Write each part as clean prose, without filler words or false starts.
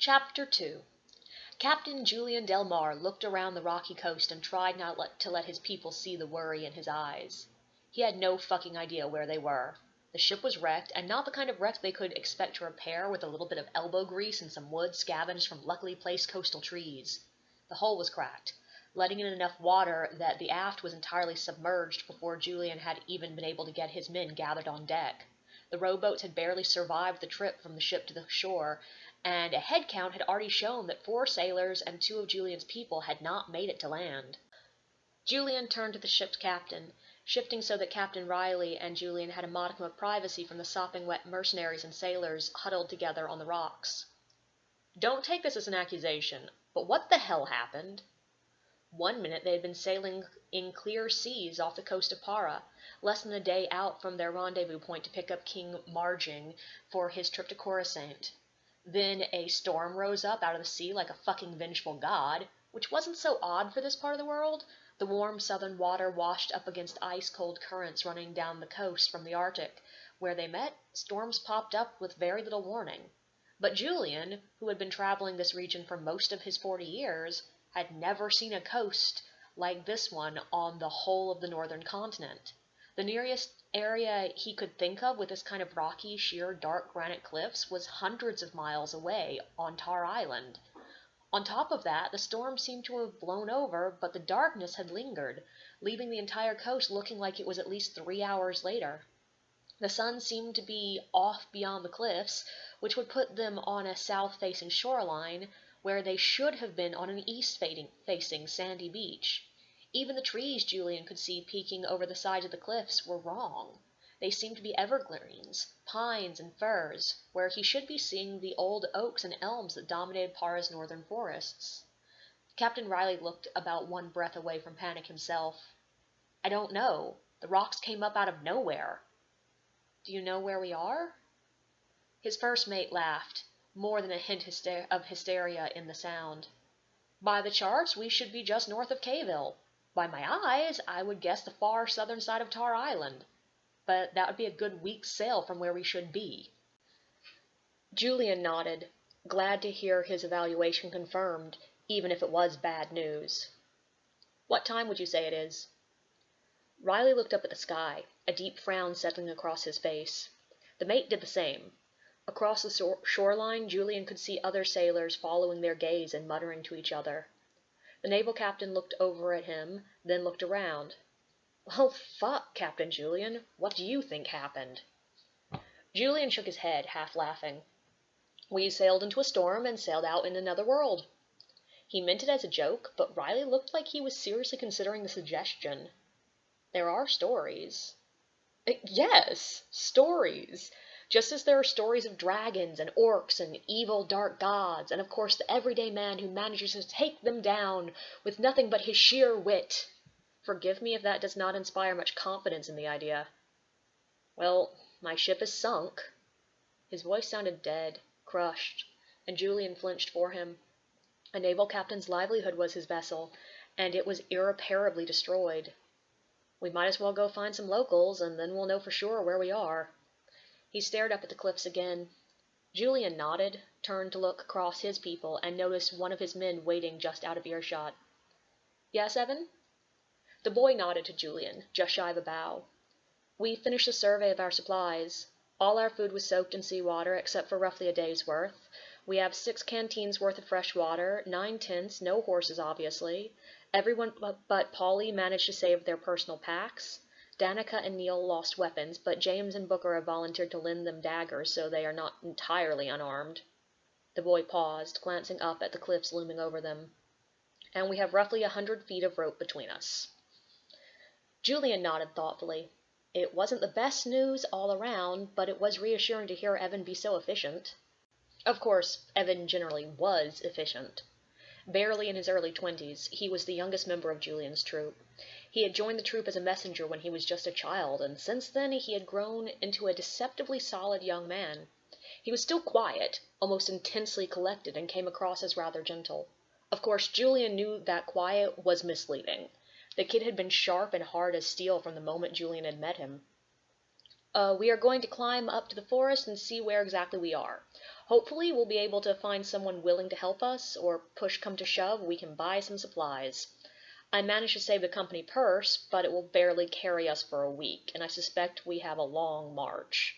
Chapter 2. Captain Julian Delmar looked around the rocky coast and tried not to let his people see the worry in his eyes. He had no fucking idea where they were. The ship was wrecked, and not the kind of wreck they could expect to repair with a little bit of elbow grease and some wood scavenged from luckily placed coastal trees. The hull was cracked, letting in enough water that the aft was entirely submerged before Julian had even been able to get his men gathered on deck. The rowboats had barely survived the trip from the ship to the shore, and a head count had already shown that 4 sailors and 2 of Julian's people had not made it to land. Julian turned to the ship's captain, shifting so that Captain Riley and Julian had a modicum of privacy from the sopping wet mercenaries and sailors huddled together on the rocks. "Don't take this as an accusation, but what the hell happened?" One minute they had been sailing in clear seas off the coast of Parra, less than a day out from their rendezvous point to pick up King Marging for his trip to Coruscant. Then a storm rose up out of the sea like a fucking vengeful god, which wasn't so odd for this part of the world. The warm southern water washed up against ice-cold currents running down the coast from the Arctic. Where they met, storms popped up with very little warning. But Julian, who had been traveling this region for most of his 40 years, had never seen a coast like this one on the whole of the northern continent. The nearest area he could think of with this kind of rocky, sheer, dark granite cliffs was hundreds of miles away on Tar Island. On top of that, the storm seemed to have blown over, but the darkness had lingered, leaving the entire coast looking like it was at least 3 hours later. The sun seemed to be off beyond the cliffs, which would put them on a south-facing shoreline, where they should have been on an east-facing sandy beach. Even the trees Julian could see peeking over the sides of the cliffs were wrong. They seemed to be evergreens, pines, and firs, where he should be seeing the old oaks and elms that dominated Parra's northern forests. Captain Riley looked about one breath away from panic himself. "I don't know. The rocks came up out of nowhere." "Do you know where we are?" His first mate laughed, more than a hint of hysteria in the sound. "By the charts, we should be just north of Cayville. By my eyes, I would guess the far southern side of Tar Island. But that would be a good week's sail from where we should be." Julian nodded, glad to hear his evaluation confirmed, even if it was bad news. "What time would you say it is?" Riley looked up at the sky, a deep frown settling across his face. The mate did the same. Across the shoreline, Julian could see other sailors following their gaze and muttering to each other. The naval captain looked over at him, then looked around. "Well, fuck, Captain Julian. What do you think happened?" Julian shook his head, half laughing. "We sailed into a storm and sailed out in another world." He meant it as a joke, but Riley looked like he was seriously considering the suggestion. "There are stories." "Yes, stories. Just as there are stories of dragons and orcs and evil dark gods, and of course the everyday man who manages to take them down with nothing but his sheer wit. Forgive me if that does not inspire much confidence in the idea." "Well, my ship is sunk." His voice sounded dead, crushed, and Julian flinched for him. A naval captain's livelihood was his vessel, and it was irreparably destroyed. "We might as well go find some locals, and then we'll know for sure where we are." He stared up at the cliffs again. Julian nodded, turned to look across his people, and noticed one of his men waiting just out of earshot. "Yes, Evan?" The boy nodded to Julian, just shy of a bow. "We finished a survey of our supplies. All our food was soaked in seawater, except for roughly a day's worth. We have 6 canteens worth of fresh water, 9 tents, no horses, obviously. Everyone but Polly managed to save their personal packs. Danica and Neil lost weapons, but James and Booker have volunteered to lend them daggers, so they are not entirely unarmed." The boy paused, glancing up at the cliffs looming over them. "And we have roughly 100 feet of rope between us." Julian nodded thoughtfully. It wasn't the best news all around, but it was reassuring to hear Evan be so efficient. Of course, Evan generally was efficient. Barely in his early 20s, he was the youngest member of Julian's troop. He had joined the troop as a messenger when he was just a child, and since then he had grown into a deceptively solid young man. He was still quiet, almost intensely collected, and came across as rather gentle. Of course, Julian knew that quiet was misleading. The kid had been sharp and hard as steel from the moment Julian had met him. We are going to climb up to the forest and see where exactly we are. Hopefully we'll be able to find someone willing to help us, or push come to shove, we can buy some supplies. I managed to save the company purse, but it will barely carry us for a week, and I suspect we have a long march.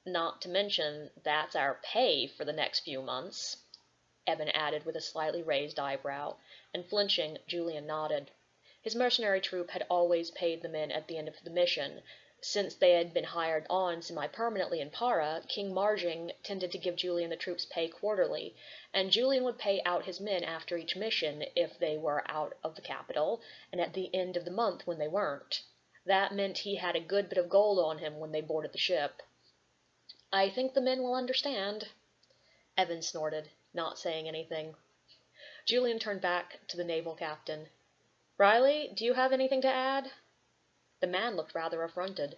Not to mention, that's our pay for the next few months, Evan added with a slightly raised eyebrow, and flinching, Julian nodded. His mercenary troop had always paid the men at the end of the mission. Since they had been hired on semi-permanently in Parra, King Marging tended to give Julian the troops pay quarterly, and Julian would pay out his men after each mission if they were out of the capital, and at the end of the month when they weren't. That meant he had a good bit of gold on him when they boarded the ship. I think the men will understand. Evan snorted, not saying anything. Julian turned back to the naval captain. Riley, do you have anything to add? The man looked rather affronted.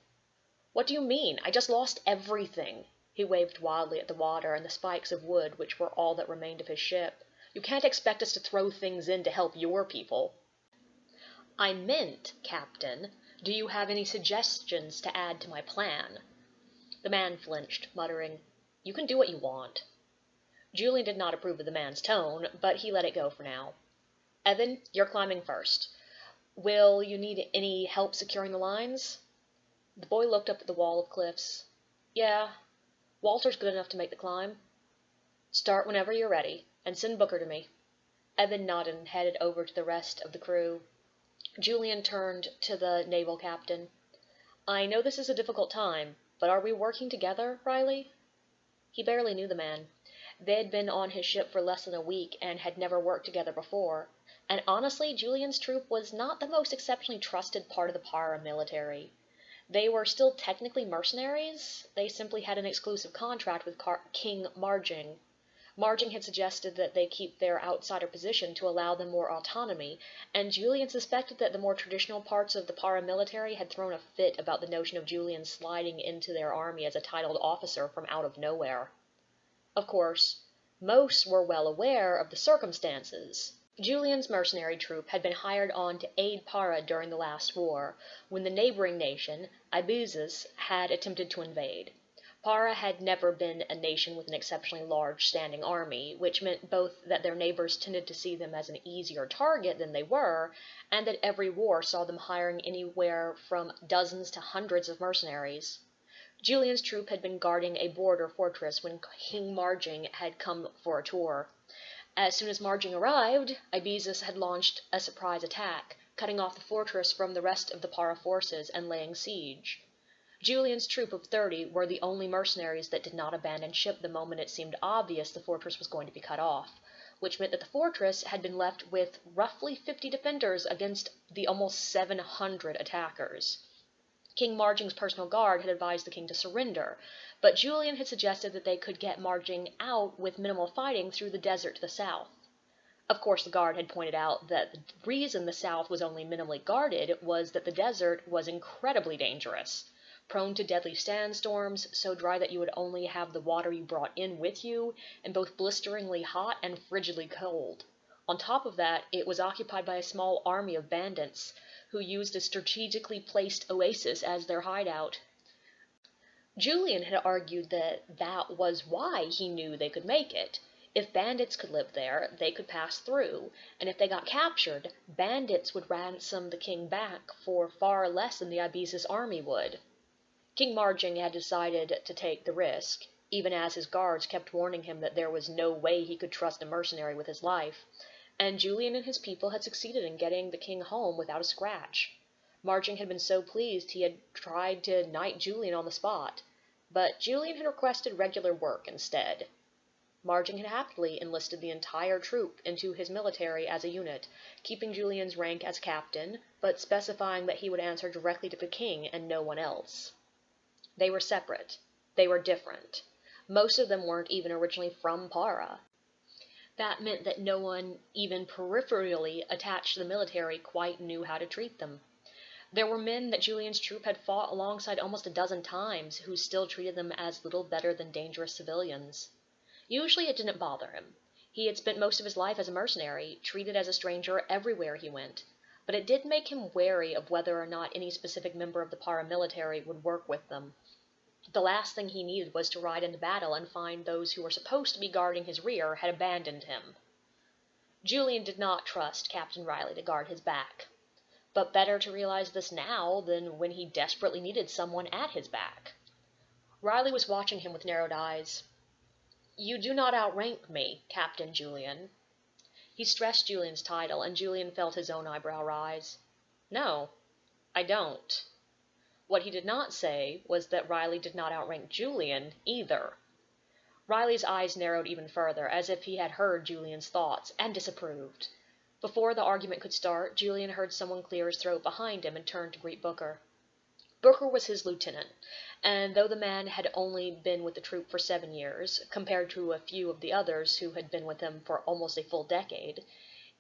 What do you mean? I just lost everything. He waved wildly at the water and the spikes of wood which were all that remained of his ship. You can't expect us to throw things in to help your people. I meant, Captain, do you have any suggestions to add to my plan? The man flinched, muttering, You can do what you want. Julian did not approve of the man's tone, but he let it go for now. Evan, you're climbing first. Will you need any help securing the lines? The boy looked up at the wall of cliffs. Yeah, Walter's good enough to make the climb. Start whenever you're ready, and send Booker to me. Evan nodded and headed over to the rest of the crew. Julian turned to the naval captain. I know this is a difficult time, but are we working together, Riley? He barely knew the man. They had been on his ship for less than a week and had never worked together before, and honestly, Julian's troop was not the most exceptionally trusted part of the paramilitary. They were still technically mercenaries. They simply had an exclusive contract with King Marging. Marging had suggested that they keep their outsider position to allow them more autonomy, and Julian suspected that the more traditional parts of the paramilitary had thrown a fit about the notion of Julian sliding into their army as a titled officer from out of nowhere. Of course, most were well aware of the circumstances. Julian's mercenary troop had been hired on to aid Parra during the last war, when the neighboring nation, Ibizus, had attempted to invade. Parra had never been a nation with an exceptionally large standing army, which meant both that their neighbors tended to see them as an easier target than they were, and that every war saw them hiring anywhere from dozens to hundreds of mercenaries. Julian's troop had been guarding a border fortress when King Marging had come for a tour. As soon as Marging arrived, Ibizus had launched a surprise attack, cutting off the fortress from the rest of the Parra forces and laying siege. Julian's troop of 30 were the only mercenaries that did not abandon ship the moment it seemed obvious the fortress was going to be cut off, which meant that the fortress had been left with roughly 50 defenders against the almost 700 attackers. King Marging's personal guard had advised the king to surrender, but Julian had suggested that they could get Marging out with minimal fighting through the desert to the south. Of course, the guard had pointed out that the reason the south was only minimally guarded was that the desert was incredibly dangerous, prone to deadly sandstorms, so dry that you would only have the water you brought in with you, and both blisteringly hot and frigidly cold. On top of that, it was occupied by a small army of bandits, who used a strategically placed oasis as their hideout. Julian had argued that that was why he knew they could make it. If bandits could live there, they could pass through, and if they got captured, bandits would ransom the king back for far less than the Ibizus army would. King Marging had decided to take the risk, even as his guards kept warning him that there was no way he could trust a mercenary with his life, and Julian and his people had succeeded in getting the king home without a scratch. Marging had been so pleased he had tried to knight Julian on the spot, but Julian had requested regular work instead. Marging had happily enlisted the entire troop into his military as a unit, keeping Julian's rank as captain, but specifying that he would answer directly to the king and no one else. They were separate. They were different. Most of them weren't even originally from Parra. That meant that no one, even peripherally attached to the military, quite knew how to treat them. There were men that Julian's troop had fought alongside almost a dozen times who still treated them as little better than dangerous civilians. Usually it didn't bother him. He had spent most of his life as a mercenary, treated as a stranger everywhere he went. but it did make him wary of whether or not any specific member of the paramilitary would work with them. The last thing he needed was to ride into battle and find those who were supposed to be guarding his rear had abandoned him. Julian did not trust Captain Riley to guard his back, but better to realize this now than when he desperately needed someone at his back. Riley was watching him with narrowed eyes. "You do not outrank me, Captain Julian." He stressed Julian's title, and Julian felt his own eyebrow rise. "No, I don't." What he did not say was that Riley did not outrank Julian either. Riley's eyes narrowed even further, as if he had heard Julian's thoughts, and disapproved. Before the argument could start, Julian heard someone clear his throat behind him and turned to greet Booker. Booker was his lieutenant, and though the man had only been with the troop for 7 years, compared to a few of the others who had been with him for almost a full decade,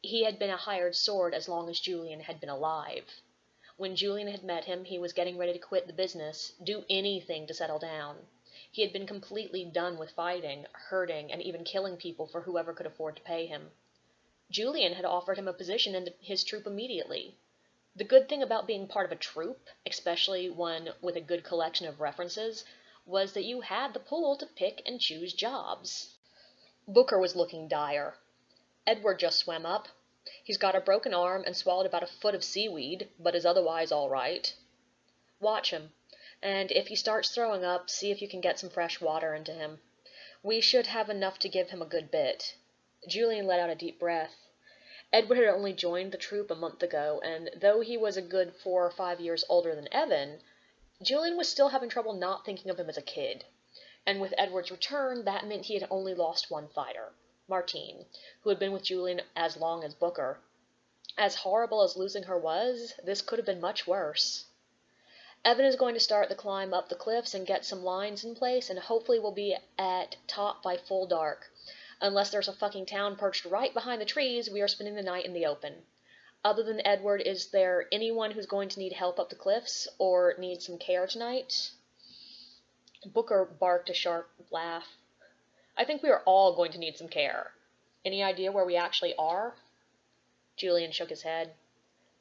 he had been a hired sword as long as Julian had been alive. When Julian had met him, he was getting ready to quit the business, do anything to settle down. He had been completely done with fighting, hurting, and even killing people for whoever could afford to pay him. Julian had offered him a position in his troop immediately. The good thing about being part of a troop, especially one with a good collection of references, was that you had the pull to pick and choose jobs. Booker was looking dire. Edward just swam up. He's got a broken arm and swallowed about a foot of seaweed, but is otherwise all right. Watch him, and if he starts throwing up, see if you can get some fresh water into him. We should have enough to give him a good bit. Julian let out a deep breath. Edward had only joined the troop a month ago, and though he was a good 4 or 5 years older than Evan, Julian was still having trouble not thinking of him as a kid. And with Edward's return, that meant he had only lost one fighter, Martine, who had been with Julian as long as Booker. As horrible as losing her was, this could have been much worse. Evan is going to start the climb up the cliffs and get some lines in place, and hopefully we'll be at top by full dark. Unless there's a fucking town perched right behind the trees, we are spending the night in the open. Other than Edward, is there anyone who's going to need help up the cliffs, or need some care tonight? Booker barked a sharp laugh. I think we are all going to need some care. Any idea where we actually are? Julian shook his head.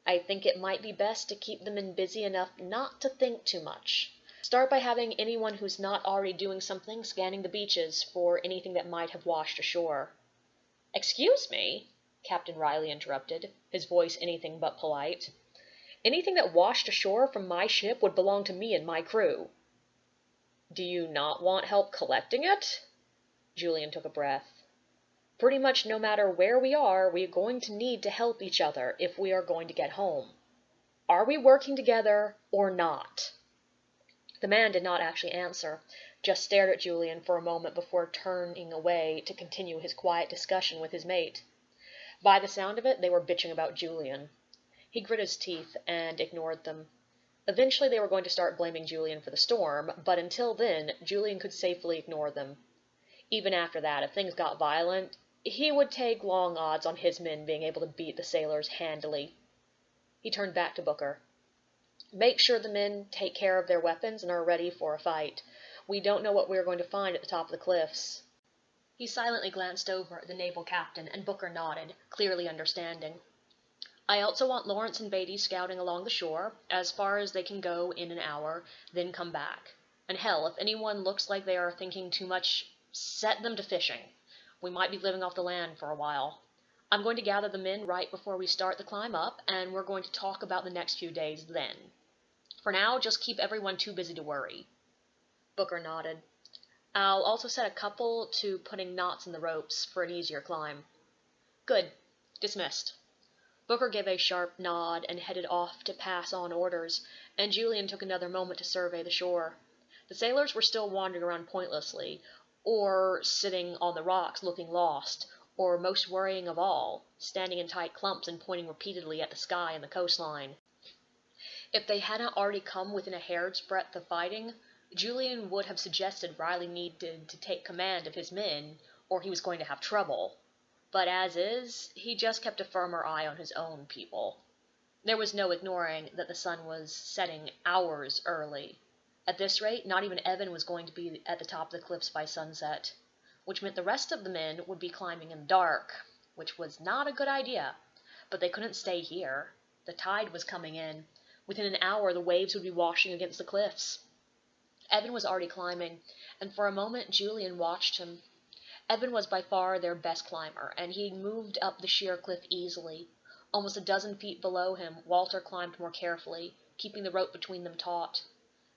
I think it might be best to keep the men busy enough not to think too much. Start by having anyone who's not already doing something scanning the beaches for anything that might have washed ashore. Excuse me, Captain Riley interrupted, his voice anything but polite. Anything that washed ashore from my ship would belong to me and my crew. Do you not want help collecting it? Julian took a breath. Pretty much no matter where we are going to need to help each other if we are going to get home. Are we working together or not? The man did not actually answer, just stared at Julian for a moment before turning away to continue his quiet discussion with his mate. By the sound of it, they were bitching about Julian. He grit his teeth and ignored them. Eventually they were going to start blaming Julian for the storm, but until then, Julian could safely ignore them. Even after that, if things got violent, he would take long odds on his men being able to beat the sailors handily. He turned back to Booker. Make sure the men take care of their weapons and are ready for a fight. We don't know what we are going to find at the top of the cliffs. He silently glanced over at the naval captain, and Booker nodded, clearly understanding. I also want Lawrence and Beatty scouting along the shore, as far as they can go in an hour, then come back. And hell, if anyone looks like they are thinking too much, set them to fishing. We might be living off the land for a while. I'm going to gather the men right before we start the climb up, and we're going to talk about the next few days then. For now, just keep everyone too busy to worry. Booker nodded. I'll also set a couple to putting knots in the ropes for an easier climb. Good. Dismissed. Booker gave a sharp nod and headed off to pass on orders, and Julian took another moment to survey the shore. The sailors were still wandering around pointlessly, or sitting on the rocks looking lost, or most worrying of all, standing in tight clumps and pointing repeatedly at the sky and the coastline. If they hadn't already come within a hair's breadth of fighting, Julian would have suggested Riley needed to take command of his men, or he was going to have trouble. But as is, he just kept a firmer eye on his own people. There was no ignoring that the sun was setting hours early. At this rate, not even Evan was going to be at the top of the cliffs by sunset, which meant the rest of the men would be climbing in the dark, which was not a good idea, but they couldn't stay here. The tide was coming in. Within an hour, the waves would be washing against the cliffs. Evan was already climbing, and for a moment Julian watched him. Evan was by far their best climber, and he moved up the sheer cliff easily. Almost a dozen feet below him, Walter climbed more carefully, keeping the rope between them taut.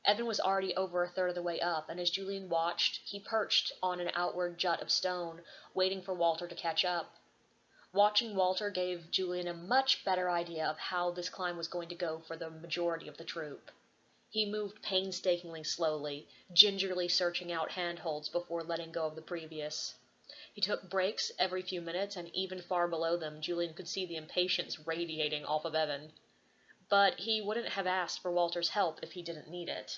Evan was already over a third of the way up, and as Julian watched, he perched on an outward jut of stone, waiting for Walter to catch up. Watching Walter gave Julian a much better idea of how this climb was going to go for the majority of the troop. He moved painstakingly slowly, gingerly searching out handholds before letting go of the previous. He took breaks every few minutes, and even far below them, Julian could see the impatience radiating off of Evan. But he wouldn't have asked for Walter's help if he didn't need it.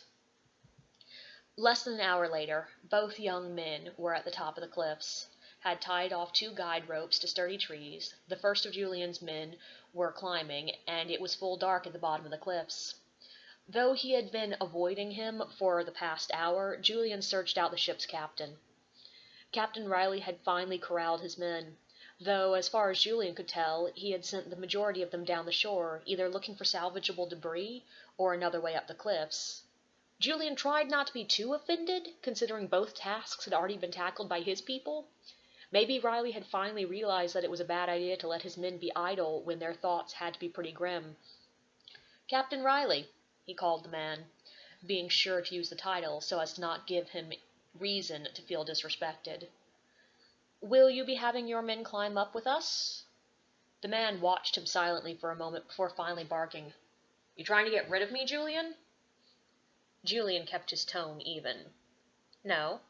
Less than an hour later, both young men were at the top of the cliffs, had tied off 2 guide ropes to sturdy trees. The first of Julian's men were climbing, and it was full dark at the bottom of the cliffs. Though he had been avoiding him for the past hour, Julian searched out the ship's captain. Captain Riley had finally corralled his men, though, as far as Julian could tell, he had sent the majority of them down the shore, either looking for salvageable debris or another way up the cliffs. Julian tried not to be too offended, considering both tasks had already been tackled by his people. Maybe Riley had finally realized that it was a bad idea to let his men be idle when their thoughts had to be pretty grim. "Captain Riley," he called the man, being sure to use the title so as to not give him reason to feel disrespected. "Will you be having your men climb up with us?" The man watched him silently for a moment before finally barking, "You trying to get rid of me, Julian?" Julian kept his tone even. "No,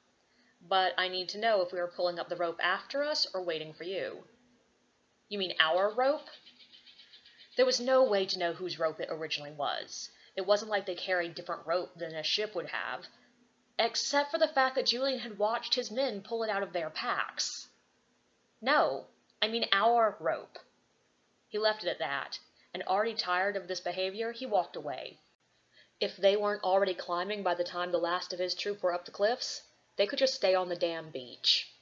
but I need to know if we are pulling up the rope after us or waiting for you." "You mean our rope?" There was no way to know whose rope it originally was. It wasn't like they carried different rope than a ship would have, except for the fact that Julian had watched his men pull it out of their packs. "No, I mean our rope." He left it at that, and already tired of this behavior, he walked away. If they weren't already climbing by the time the last of his troop were up the cliffs, they could just stay on the damn beach.